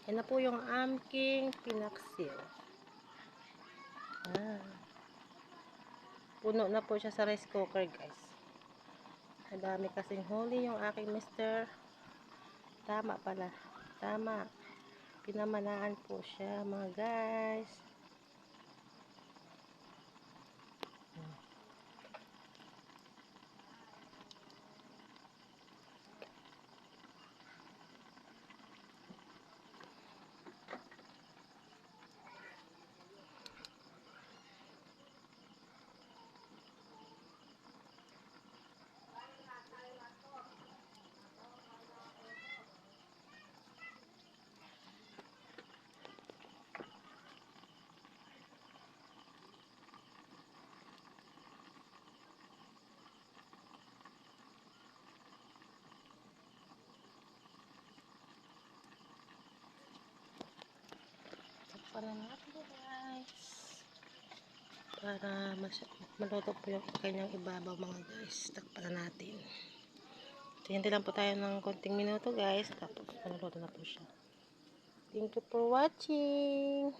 Yan na po yung amking pinaksil. Puno na po siya sa rice cooker, guys. Madami kasing huli yung aking mister. Tama pala. Tama. Pinamanaan po siya, mga guys. Takpan na natin, guys. Para maluto po yung kanyang ibabaw, mga guys. Takpan na natin. So, hindi lang po tayo ng konting minuto, guys. Tapos maluluto na po siya. Thank you for watching.